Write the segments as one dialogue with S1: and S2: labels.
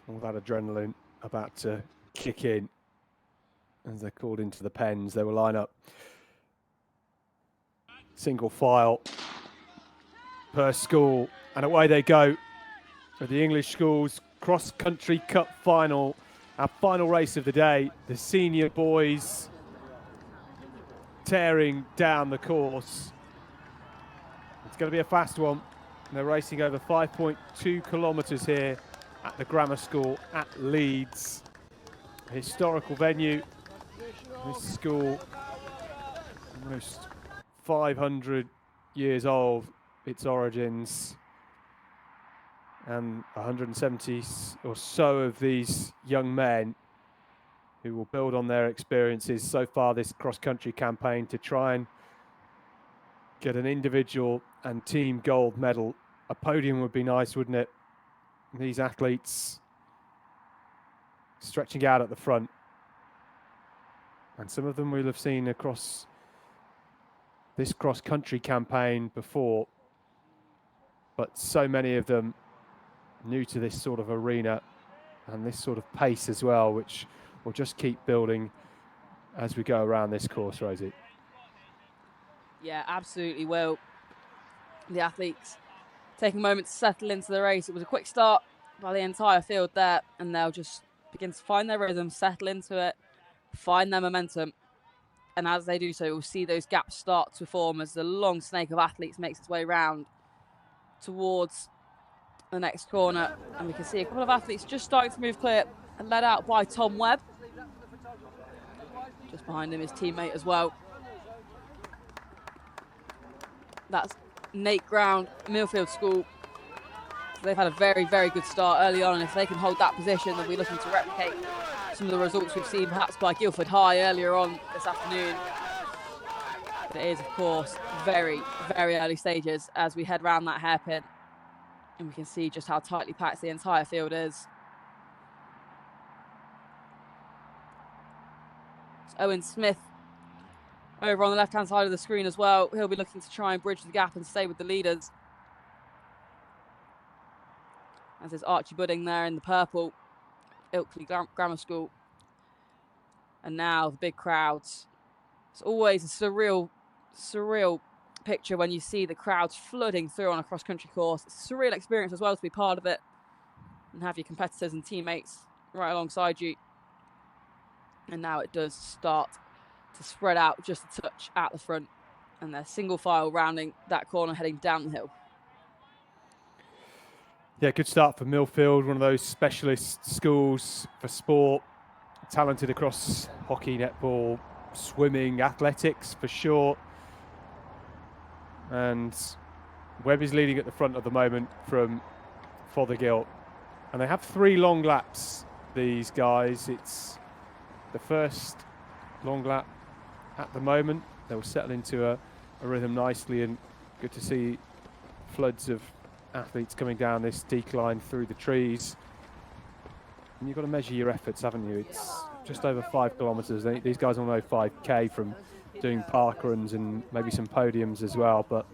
S1: All that adrenaline about to kick in as they're called into the pens. They will line up single file per school, and away they go with the English Schools Cross Country Cup final, our final race of the day. The senior boys tearing down the course. It's going to be a fast one. They're racing over 5.2 kilometres here at the grammar school at Leeds. A historical venue. This school, almost 500 years old, its origins, and 170 or so of these young men who will build on their experiences so far this cross-country campaign to try and get an individual and team gold medal. A podium would be nice, wouldn't it? These athletes stretching out at the front. And some of them we'll have seen across this cross-country campaign before, but so many of them new to this sort of arena and this sort of pace as well, which will just keep building as we go around this course, Rosie.
S2: Yeah, absolutely will. The athletes taking a moment to settle into the race. It was a quick start by the entire field there, and they'll just begin to find their rhythm, settle into it, find their momentum. And as they do so, we'll see those gaps start to form as the long snake of athletes makes its way round towards the next corner. And we can see a couple of athletes just starting to move clear and led out by Tom Webb. Just behind him, his teammate as well. That's Nate Ground, Millfield School. So they've had a very, very good start early on, and if they can hold that position, they'll be looking to replicate some of the results we've seen perhaps by Guildford High earlier on this afternoon. But it is, of course, very, very early stages as we head round that hairpin. And we can see just how tightly packed the entire field is. It's Owen Smith over on the left-hand side of the screen as well. He'll be looking to try and bridge the gap and stay with the leaders. As there's Archie Budding there in the purple, Ilkley Grammar School. And now the big crowds. It's always a surreal picture when you see the crowds flooding through on a cross-country course. It's a surreal experience as well to be part of it and have your competitors and teammates right alongside you. And now it does start to spread out just a touch at the front, and they're single file rounding that corner heading down the hill.
S1: Yeah, good start for Millfield, one of those specialist schools for sport, talented across hockey, netball, swimming, athletics for sure. And Webb is leading at the front at the moment from Fothergill. And they have 3 long laps, these guys. It's the first long lap at the moment. They'll settle into a rhythm nicely, and good to see floods of athletes coming down this decline through the trees. And you've got to measure your efforts, haven't you? It's just over 5 kilometres. These guys all know 5K from doing park runs and maybe some podiums as well, but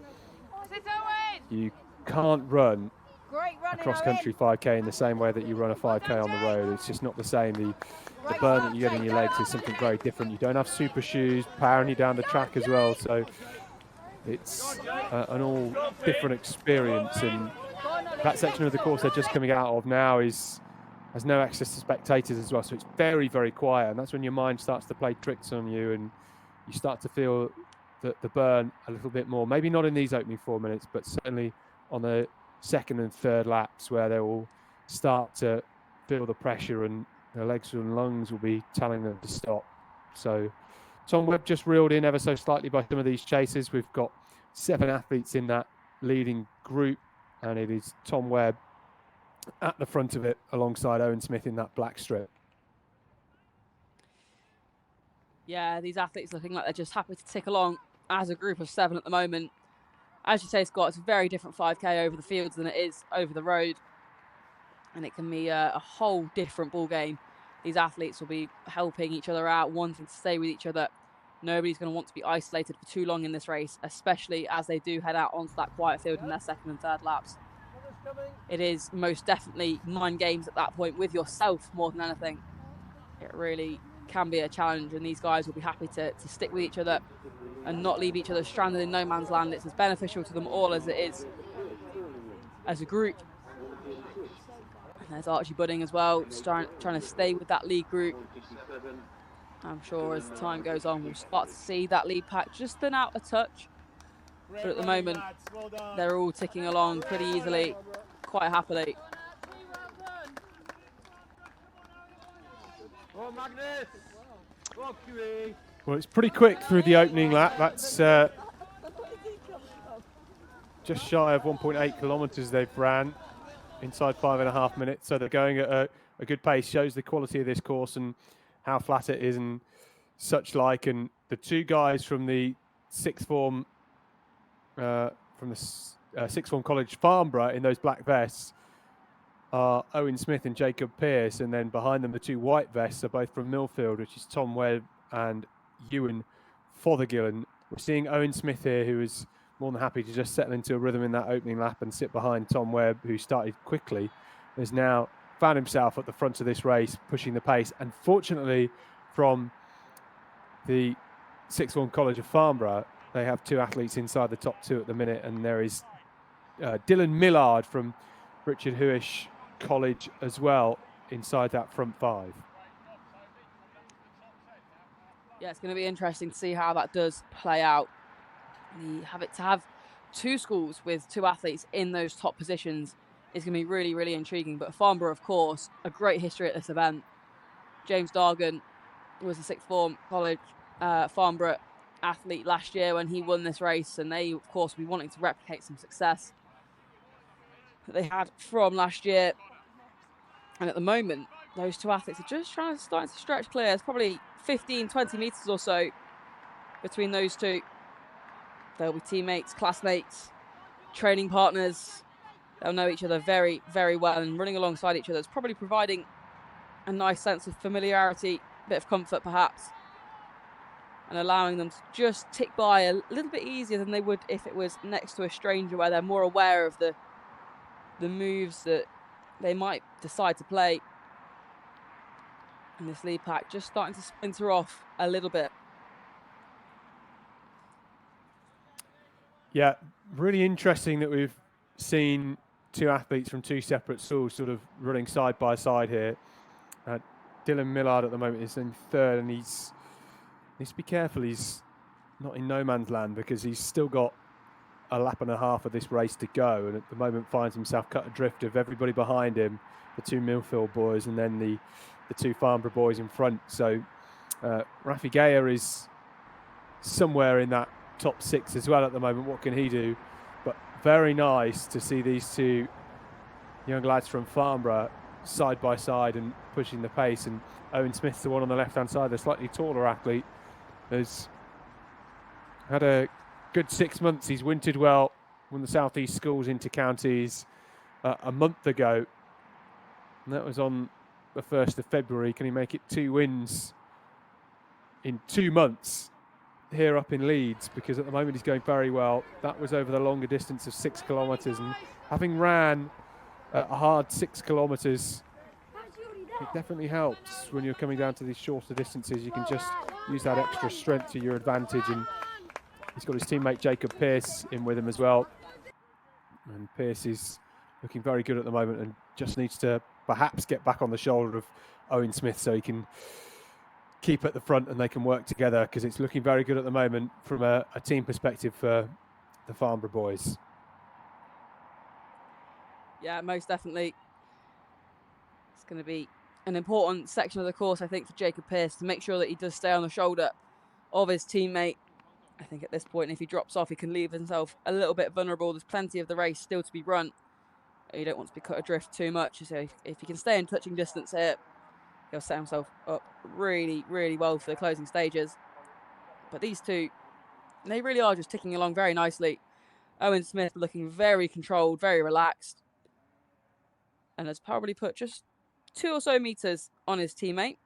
S1: you can't run a cross-country 5K in the same way that you run a 5K on the road. It's just not the same. The burn that you get in your legs is something very different. You don't have super shoes powering you down the track as well, so it's an all different experience. And that section of the course they're just coming out of now has no access to spectators as well, so it's very, very quiet, and that's when your mind starts to play tricks on you and you start to feel the burn a little bit more. Maybe not in these opening 4 minutes, but certainly on the second and third laps, where they will start to feel the pressure and their legs and lungs will be telling them to stop. So Tom Webb just reeled in ever so slightly by some of these chasers. We've got 7 athletes in that leading group, and it is Tom Webb at the front of it alongside Owen Smith in that black strip.
S2: Yeah, these athletes looking like they're just happy to tick along as a group of 7 at the moment. As you say, Scott, it's a very different 5K over the fields than it is over the road. And it can be a whole different ball game. These athletes will be helping each other out, wanting to stay with each other. Nobody's going to want to be isolated for too long in this race, especially as they do head out onto that quiet field in their second and third laps. it is most definitely mind games at that point with yourself more than anything. It really can be a challenge, and these guys will be happy to stick with each other and not leave each other stranded in no man's land. It's as beneficial to them all as it is as a group. And there's Archie Budding as well, trying to stay with that lead group. I'm sure as time goes on, we'll start to see that lead pack just thin out a touch. But at the moment, they're all ticking along pretty easily, quite happily.
S1: Well, it's pretty quick through the opening lap. That's just shy of 1.8 kilometres they've ran inside 5.5 minutes. So they're going at a good pace. Shows the quality of this course and how flat it is and such like. And the two guys from the sixth form college Farnborough in those black vests are Owen Smith and Jacob Pearce, and then behind them the two white vests are both from Millfield, which is Tom Webb and Ewan Fothergill. And we're seeing Owen Smith here, who is more than happy to just settle into a rhythm in that opening lap and sit behind Tom Webb, who started quickly, has now found himself at the front of this race, pushing the pace. And fortunately, from the sixth form college of Farnborough, they have two athletes inside the top two at the minute, and there is Dylan Millard from Richard Huish College as well inside that front five.
S2: Yeah, it's going to be interesting to see how that does play out. To have two schools with two athletes in those top positions is going to be really, really intriguing. But Farnborough, of course, a great history at this event. James Dargan was a sixth form college Farnborough athlete last year when he won this race, and they, of course, will be wanting to replicate some success that they had from last year. And at the moment, those two athletes are just starting to stretch clear. There's probably 15, 20 metres or so between those two. They'll be teammates, classmates, training partners. They'll know each other very, very well, and running alongside each other is probably providing a nice sense of familiarity, a bit of comfort perhaps, and allowing them to just tick by a little bit easier than they would if it was next to a stranger, where they're more aware of the moves that they might decide to play. And this lead pack just starting to splinter off a little bit.
S1: Yeah, really interesting that we've seen two athletes from two separate schools sort of running side by side here. Dylan Millard at the moment is in third, and needs to be careful he's not in no man's land, because he's still got a lap and a half of this race to go, and at the moment finds himself cut adrift of everybody behind him, the two Millfield boys and then the two Farnborough boys in front. So Rafi Gaya is somewhere in that top six as well at the moment. What can he do? But very nice to see these two young lads from Farnborough side by side and pushing the pace. And Owen Smith's the one on the left hand side, the slightly taller athlete, has had a good 6 months. He's wintered well, won the South East Schools Inter-Counties a month ago, and that was on the 1st of February. Can he make it 2 wins in 2 months here up in Leeds? Because at the moment he's going very well. That was over the longer distance of 6 kilometres, and having ran a hard 6 kilometres, it definitely helps when you're coming down to these shorter distances. You can just use that extra strength to your advantage, and he's got his teammate Jacob Pearce in with him as well. And Pearce is looking very good at the moment and just needs to perhaps get back on the shoulder of Owen Smith so he can keep at the front and they can work together, because it's looking very good at the moment from a team perspective for the Farnborough boys.
S2: Yeah, most definitely. It's going to be an important section of the course, I think, for Jacob Pearce to make sure that he does stay on the shoulder of his teammate. I think at this point, if he drops off, he can leave himself a little bit vulnerable. There's plenty of the race still to be run. You don't want to be cut adrift too much. So if he can stay in touching distance here, he'll set himself up really, really well for the closing stages. But these two, they really are just ticking along very nicely. Owen Smith looking very controlled, very relaxed, and has probably put just 2 or so meters on his teammate.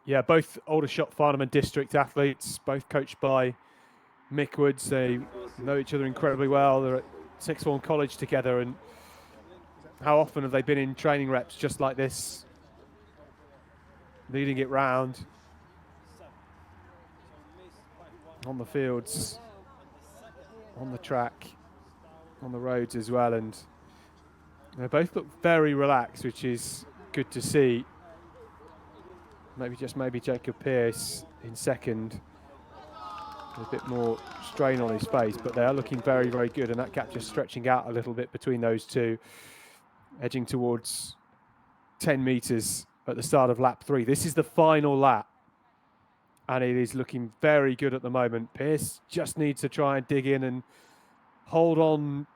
S1: Yeah, both Aldershot Farnham district athletes, both coached by Mick Woods. They know each other incredibly well. They're at Sixth Form College together, and how often have they been in training reps just like this, leading it round on the fields, on the track, on the roads as well, and they both look very relaxed, which is good to see. Maybe Jacob Pearce in second, a bit more strain on his face, but they are looking very, very good, and that gap just stretching out a little bit between those two, edging towards 10 meters at the start of lap 3. This is the final lap, and it is looking very good at the moment. Pearce just needs to try and dig in and hold on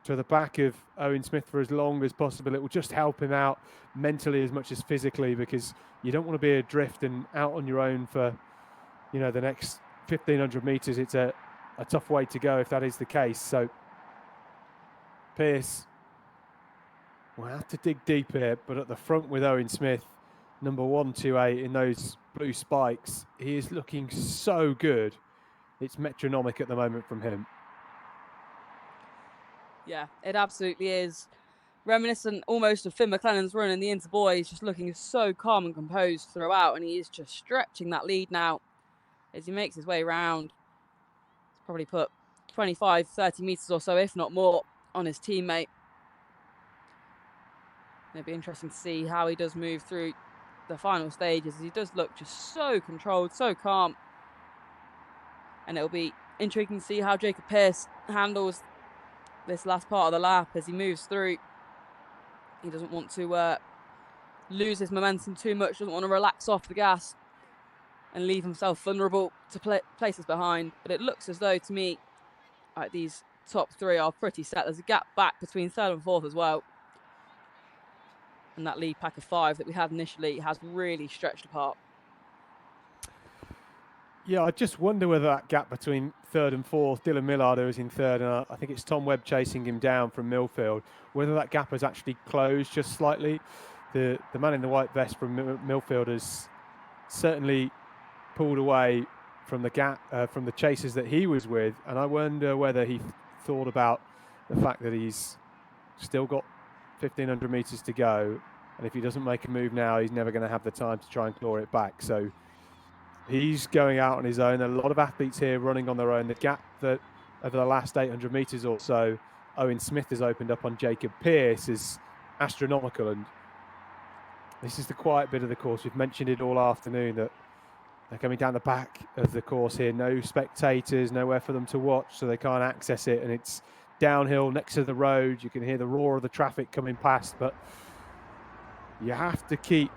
S1: to the back of Owen Smith for as long as possible. It will just help him out mentally as much as physically, because you don't want to be adrift and out on your own for, you know, the next 1,500 meters. It's a tough way to go if that is the case. So Pearce will have to dig deep here, but at the front with Owen Smith, number 128 in those blue spikes, he is looking so good. It's metronomic at the moment from him.
S2: Yeah, it absolutely is. Reminiscent almost of Finn McLennan's run in the Interboys, just looking so calm and composed throughout, and he is just stretching that lead now as he makes his way round. He's probably put 25, 30 metres or so, if not more, on his teammate. It'll be interesting to see how he does move through the final stages, as he does look just so controlled, so calm. And it'll be intriguing to see how Jacob Pearce handles this last part of the lap as he moves through. He doesn't want to lose his momentum too much, doesn't want to relax off the gas and leave himself vulnerable to places behind. But it looks as though, to me, like these top 3 are pretty set. There's a gap back between 3rd and 4th as well. And that lead pack of 5 that we had initially has really stretched apart.
S1: Yeah, I just wonder whether that gap between 3rd and 4th, Dylan Millard, who was in 3rd, and I think it's Tom Webb chasing him down from Millfield, whether that gap has actually closed just slightly. The man in the white vest from Millfield has certainly pulled away from the gap, from the chasers that he was with, and I wonder whether he thought about the fact that he's still got 1,500 metres to go, and if he doesn't make a move now, he's never going to have the time to try and claw it back. So he's going out on his own. A lot of athletes here running on their own. The gap that over the last 800 metres or so, Owen Smith has opened up on Jacob Pearce is astronomical. And this is the quiet bit of the course. We've mentioned it all afternoon that they're coming down the back of the course here. No spectators, nowhere for them to watch, so they can't access it. And it's downhill next to the road. You can hear the roar of the traffic coming past, but you have to keep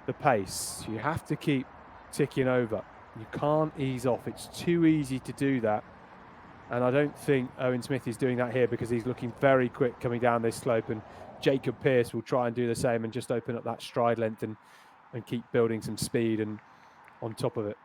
S1: the pace. You have to keep ticking over. You can't ease off. It's too easy to do that. And I don't think Owen Smith is doing that here, because he's looking very quick coming down this slope, and Jacob Pearce will try and do the same and just open up that stride length and keep building some speed and on top of it.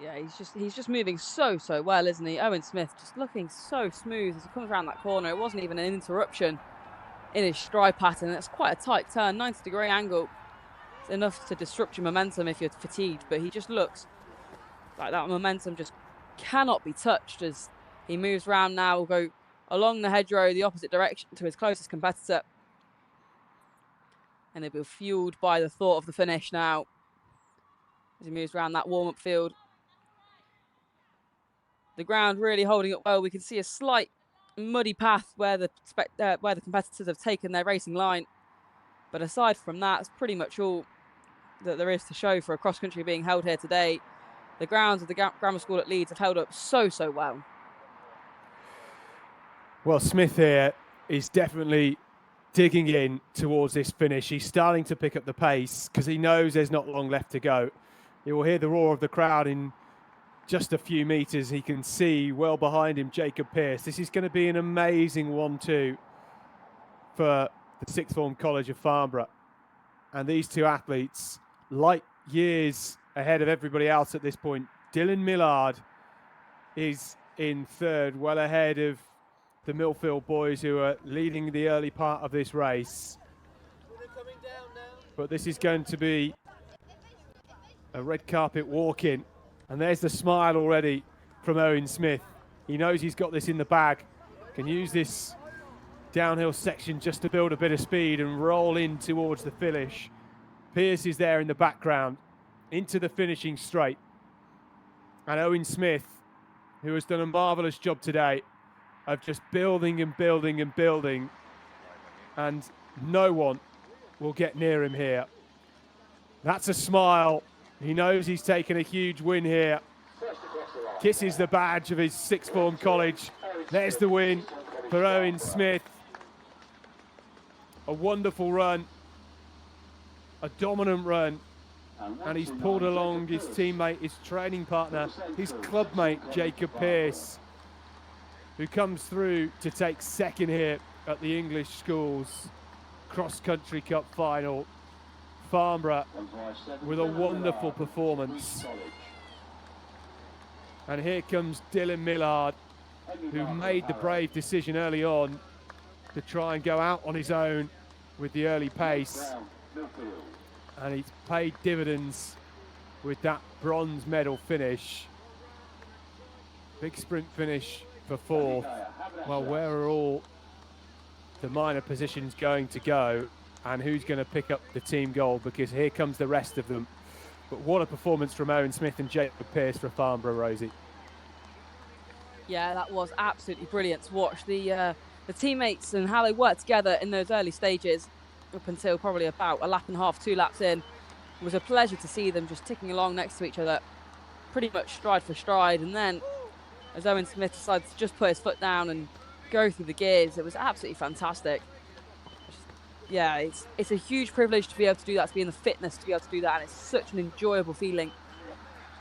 S2: Yeah, he's just moving so well, isn't he? Owen Smith just looking so smooth as he comes around that corner. It wasn't even an interruption in his stride pattern. It's quite a tight turn, 90-degree angle. It's enough to disrupt your momentum if you're fatigued, but he just looks like that momentum just cannot be touched as he moves around now. Will go along the hedgerow the opposite direction to his closest competitor. And he'll be fueled by the thought of the finish now as he moves around that warm-up field. The ground really holding up well. We can see a slight muddy path where the competitors have taken their racing line. But aside from that, it's pretty much all that there is to show for a cross-country being held here today. The grounds of the grammar school at Leeds have held up so well.
S1: Well, Smith here is definitely digging in towards this finish. He's starting to pick up the pace because he knows there's not long left to go. He will hear the roar of the crowd in just a few meters. He can see well behind him Jacob Pearce. This is going to be an amazing 1-2 for the Sixth Form College of Farnborough. And these two athletes, light years ahead of everybody else at this point. Dylan Millard is in 3rd, well ahead of the Millfield boys who are leading the early part of this race. but this is going to be a red carpet walk-in. And there's the smile already from Owen Smith. He knows he's got this in the bag. Can use this downhill section just to build a bit of speed and roll in towards the finish. Pearce is there in the background into the finishing straight. And Owen Smith, who has done a marvellous job today of just building and building and building, and no one will get near him here. That's a smile. He knows he's taken a huge win here. Kisses the badge of his sixth form college. There's the win for Owen Smith. A wonderful run, a dominant run, and he's pulled along his teammate, his training partner, his clubmate, Jacob Pearce, who comes through to take second here at the English Schools Cross Country Cup final. Farnborough with a wonderful performance. And here comes Dylan Millard, who made the brave decision early on to try and go out on his own with the early pace. And he's paid dividends with that bronze medal finish. Big sprint finish for fourth. Well, where are all the minor positions going to go? And who's going to pick up the team gold? Because here comes the rest of them. But what a performance from Owen Smith and Jacob Pearce for Farnborough, Rosie.
S2: Yeah, that was absolutely brilliant to watch. The teammates and how they worked together in those early stages up until probably about a lap and a half, 2 laps in. It was a pleasure to see them just ticking along next to each other, pretty much stride for stride. And then as Owen Smith decided to just put his foot down and go through the gears, it was absolutely fantastic. Yeah, it's a huge privilege to be able to do that, to be in the fitness to be able to do that, and it's such an enjoyable feeling.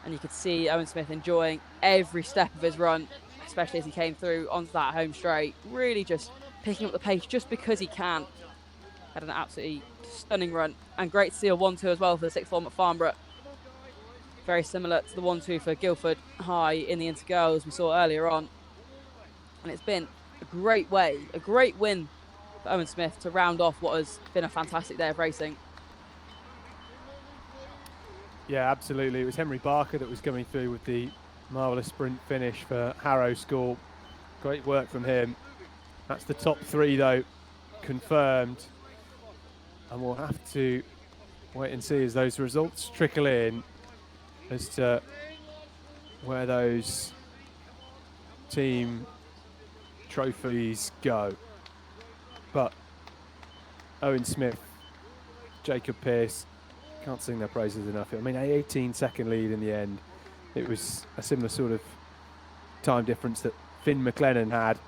S2: And you could see Owen Smith enjoying every step of his run, especially as he came through onto that home straight, really just picking up the pace just because he can. Had an absolutely stunning run, and great to see a 1-2 as well for the sixth form at Farnborough. Very similar to the 1-2 for Guildford High in the Intergirls we saw earlier on. And it's been a great win for Owen Smith to round off what has been a fantastic day of racing.
S1: Yeah, absolutely. It was Henry Barker that was coming through with the marvellous sprint finish for Harrow School. Great work from him. That's the top 3 though, confirmed. And we'll have to wait and see as those results trickle in as to where those team trophies go. But Owen Smith, Jacob Pearce, can't sing their praises enough. I mean, an 18-second lead in the end. It was a similar sort of time difference that Finn McLennan had.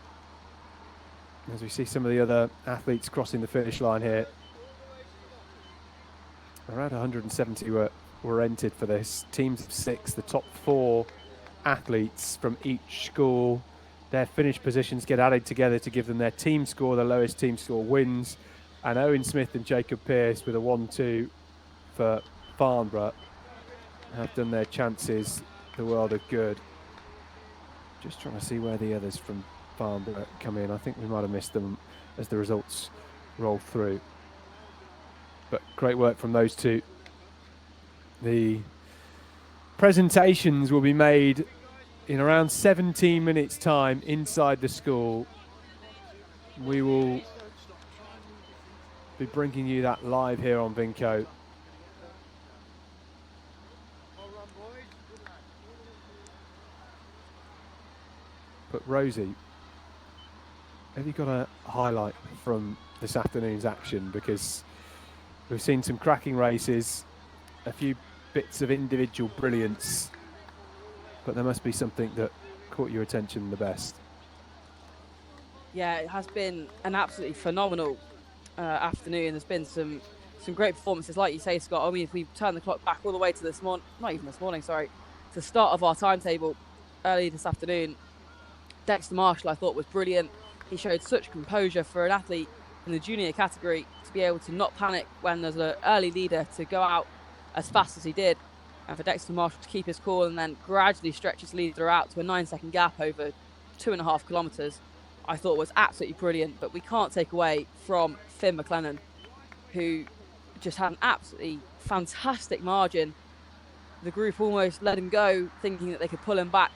S1: As we see some of the other athletes crossing the finish line here. Around 170 were entered for this. Teams of 6, the top 4 athletes from each school. Their finish positions get added together to give them their team score. The lowest team score wins. And Owen Smith and Jacob Pearce with a 1-2 for Farnborough have done their chances the world of good. Just trying to see where the others from Farnborough come in. I think we might have missed them as the results roll through. But great work from those two. The presentations will be made in around 17 minutes time inside the school. We will be bringing you that live here on Vinco. But Rosie, have you got a highlight from this afternoon's action? Because we've seen some cracking races, a few bits of individual brilliance, but there must be something that caught your attention the best.
S2: Yeah, it has been an absolutely phenomenal afternoon. There's been some great performances, like you say, Scott. I mean, if we turn the clock back all the way to this morning, not even this morning, sorry, to the start of our timetable early this afternoon, Dexter Marshall I thought was brilliant. He showed such composure for an athlete in the junior category to be able to not panic when there's an early leader, to go out as fast as he did, and for Dexter Marshall to keep his cool and then gradually stretch his leader out to a 9-second gap over 2.5 kilometres, I thought was absolutely brilliant. But we can't take away from Finn McLennan, who just had an absolutely fantastic margin. The group almost let him go, thinking that they could pull him back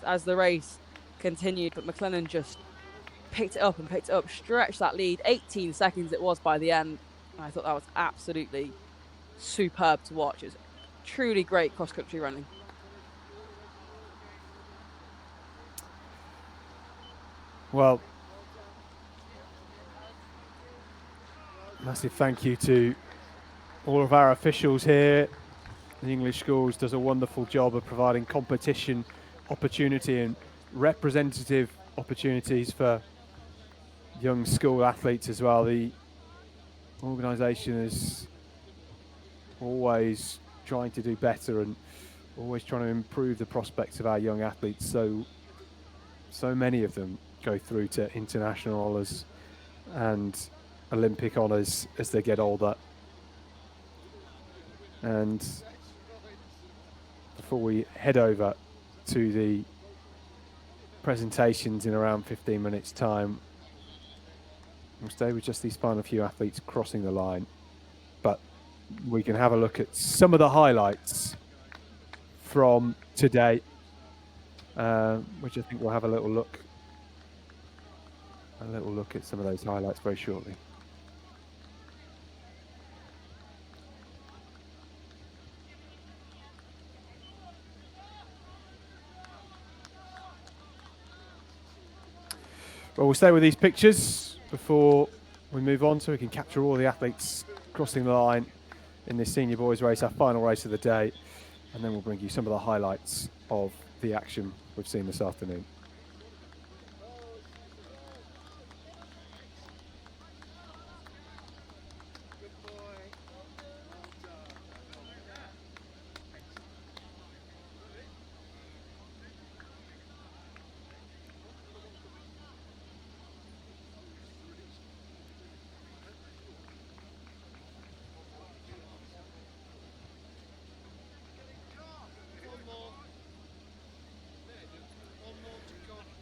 S2: as the race continued, but McLennan just picked it up and picked it up, stretched that lead. 18 seconds it was by the end. And I thought that was absolutely superb to watch. It was truly great cross-country running.
S1: Well, massive thank you to all of our officials here. The English Schools does a wonderful job of providing competition opportunity and representative opportunities for young school athletes as well. The organisation is always trying to do better and always trying to improve the prospects of our young athletes. So many of them go through to international honours and Olympic honours as they get older. And before we head over to the presentations in around 15 minutes time, we'll stay with just these final few athletes crossing the line, but we can have a look at some of the highlights from today, which I think we'll have a little look at some of those highlights very shortly. Well, we'll stay with these pictures before we move on so we can capture all the athletes crossing the line in this senior boys race, our final race of the day, and then we'll bring you some of the highlights of the action we've seen this afternoon.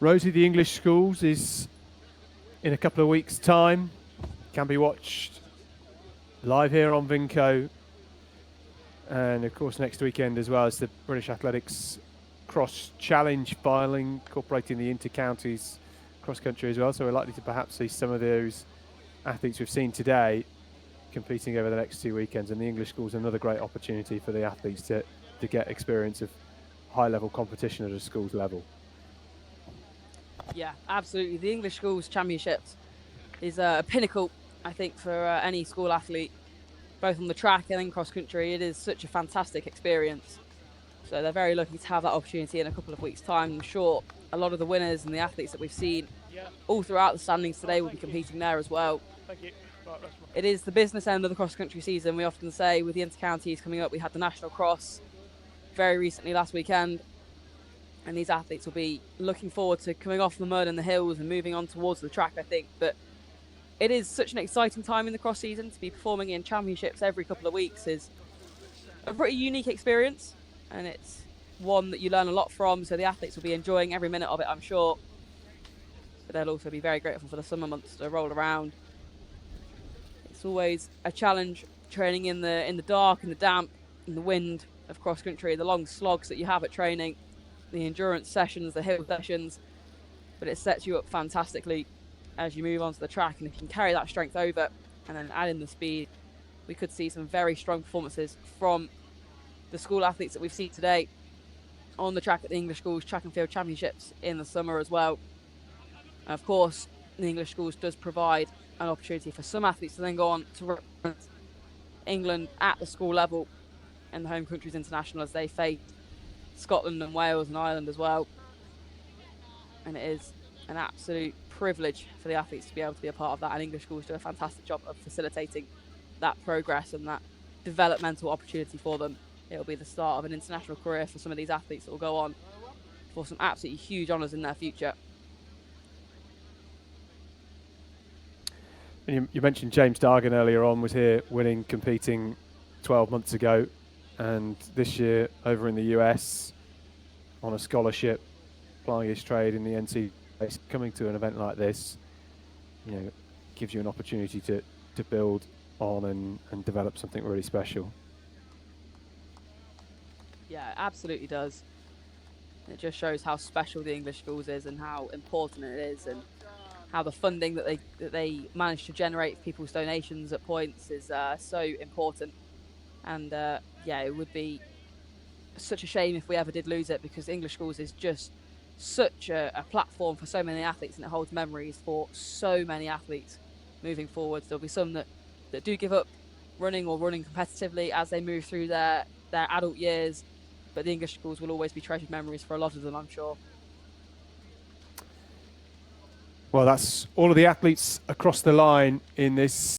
S1: Rosie, the English Schools is in a couple of weeks' time. Can be watched live here on Vinco. And of course next weekend as well as the British Athletics Cross Challenge final, incorporating the inter-counties cross-country as well. So we're likely to perhaps see some of those athletes we've seen today competing over the next 2 weekends. And the English Schools another great opportunity for the athletes to get experience of high-level competition at a schools level.
S2: Yeah, absolutely. The English Schools Championships is a pinnacle, I think, for any school athlete, both on the track and in cross-country. It is such a fantastic experience. So they're very lucky to have that opportunity in a couple of weeks' time. I'm sure a lot of the winners and the athletes that we've seen all throughout the standings today will be competing there as well. It is the business end of the cross-country season. We often say with the inter-counties coming up, we had the National Cross very recently last weekend. And these athletes will be looking forward to coming off the mud and the hills and moving on towards the track, I think. But it is such an exciting time in the cross season. To be performing in championships every couple of weeks is a pretty unique experience. And it's one that you learn a lot from. So the athletes will be enjoying every minute of it, I'm sure. But they'll also be very grateful for the summer months to roll around. It's always a challenge training in the dark, in the damp, in the wind of cross country, the long slogs that you have at training, the endurance sessions, the hill sessions, but it sets you up fantastically as you move onto the track. And if you can carry that strength over and then add in the speed, we could see some very strong performances from the school athletes that we've seen today on the track at the English Schools Track and Field Championships in the summer as well. And of course, the English Schools does provide an opportunity for some athletes to then go on to represent England at the school level in the home countries international as they face Scotland and Wales and Ireland as well. And it is an absolute privilege for the athletes to be able to be a part of that, and English Schools do a fantastic job of facilitating that progress and that developmental opportunity for them. It'll be the start of an international career for some of these athletes that will go on for some absolutely huge honours in their future.
S1: And you mentioned James Dargan earlier on, was here winning, competing 12 months ago, and this year over in the US on a scholarship, plying his trade in the NC. Coming to an event like this, gives you an opportunity to build on and develop something really special.
S2: Yeah, it absolutely does. It just shows how special the English schools is and how important it is, and how the funding that they manage to generate people's donations at points is so important. And yeah, it would be such a shame if we ever did lose it, because English schools is just such a platform for so many athletes, and it holds memories for so many athletes moving forwards. There'll be some that do give up running or running competitively as they move through their adult years, but the English schools will always be treasured memories for a lot of them, I'm sure.
S1: Well, that's all of the athletes across the line in this